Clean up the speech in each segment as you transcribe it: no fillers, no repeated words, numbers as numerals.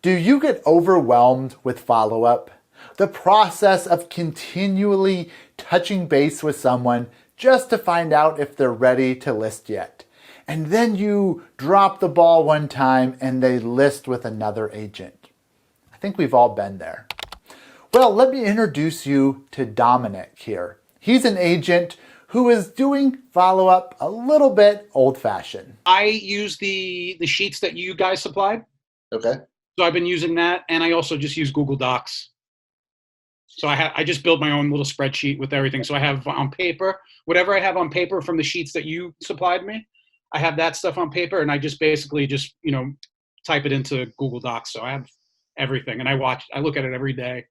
Do you get overwhelmed with follow-up? The process of continually touching base with someone just to find out if they're ready to list yet. And then you drop the ball one time and they list with another agent. I think we've all been there. Well, let me introduce you to Dominick here. He's an agent who is doing follow-up a little bit old-fashioned. I use the sheets that you guys supplied. Okay. So I've been using that, and I also just use Google Docs. So I just build my own little spreadsheet with everything. So I have on paper, whatever I have on paper from the sheets that you supplied me, I have that stuff on paper, and I just basically just, type it into Google Docs. So I have everything, and I look at it every day.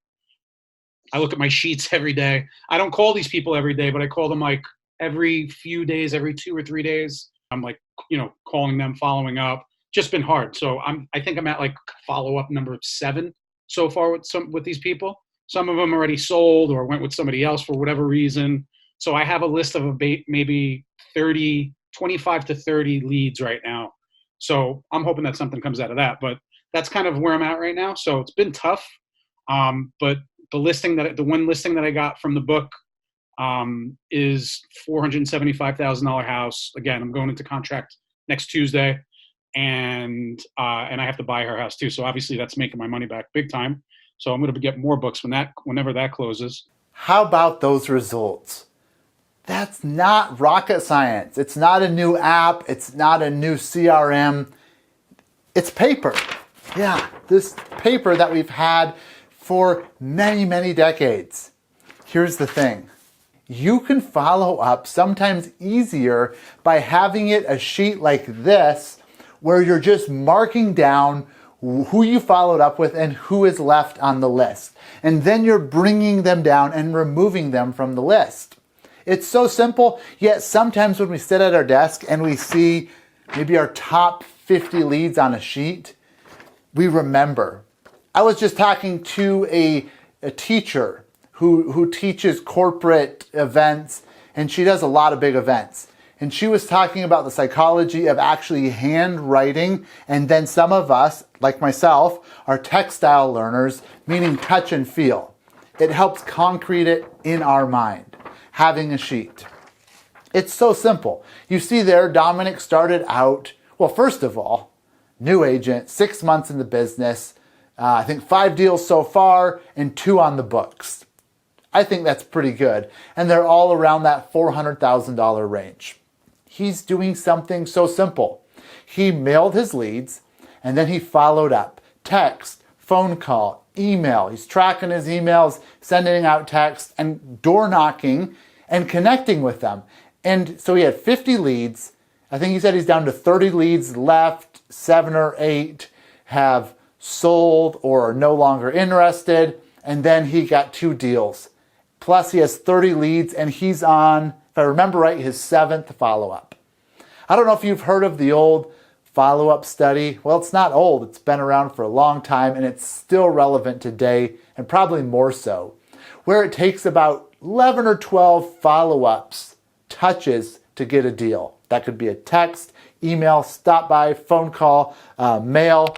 I look at my sheets every day. I don't call these people every day, but I call them like every few days, every 2 or 3 days. I'm like, calling them, following up. Just been hard. So I think I'm at like follow-up number 7 so far with these people. Some of them already sold or went with somebody else for whatever reason. So I have a list of maybe 25 to 30 leads right now. So I'm hoping that something comes out of that, but that's kind of where I'm at right now. So it's been tough. But the one listing that I got from the book is $475,000 house. Again, I'm going into contract next Tuesday, and I have to buy her house too. So obviously that's making my money back big time. So I'm going to get more books whenever that closes. How about those results? That's not rocket science. It's not a new app. It's not a new CRM. It's paper. Yeah, this paper that we've had for many, many decades. Here's the thing. You can follow up sometimes easier by having it a sheet like this where you're just marking down who you followed up with and who is left on the list. And then you're bringing them down and removing them from the list. It's so simple, yet sometimes when we sit at our desk and we see maybe our top 50 leads on a sheet, we remember. I was just talking to a teacher who teaches corporate events, and she does a lot of big events. And she was talking about the psychology of actually handwriting, and then some of us, like myself, are textile learners, meaning touch and feel. It helps concrete it in our mind, having a sheet. It's so simple. You see there, Dominick started out, well, first of all, new agent, 6 months in the business, I think 5 deals so far and 2 on the books. I think that's pretty good. And they're all around that $400,000 range. He's doing something so simple. He mailed his leads and then he followed up. Text, phone call, email. He's tracking his emails, sending out text and door knocking and connecting with them. And so he had 50 leads. I think he said he's down to 30 leads left, 7 or 8 have sold or are no longer interested, and then he got 2 deals. Plus he has 30 leads and he's on, if I remember right, his 7th follow-up. I don't know if you've heard of the old follow-up study. Well, it's not old. It's been around for a long time and it's still relevant today and probably more so, where it takes about 11 or 12 follow-ups, touches to get a deal. That could be a text, email, stop by, phone call, mail.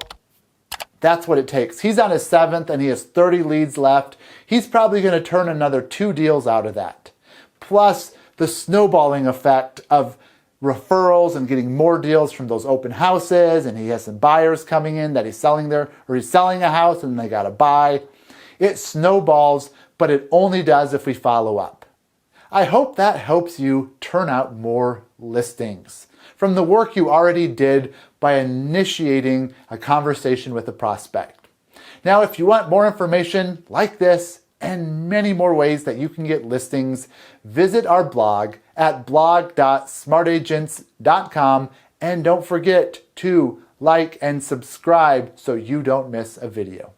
That's what it takes. He's on his 7th and he has 30 leads left. He's probably going to turn another 2 deals out of that. Plus the snowballing effect of referrals and getting more deals from those open houses, and he has some buyers coming in that he's selling there, or he's selling a house and they got to buy. It snowballs, but it only does if we follow up. I hope that helps you turn out more listings from the work you already did by initiating a conversation with a prospect. Now, if you want more information like this and many more ways that you can get listings, visit our blog at blog.smartagents.com, and don't forget to like and subscribe so you don't miss a video.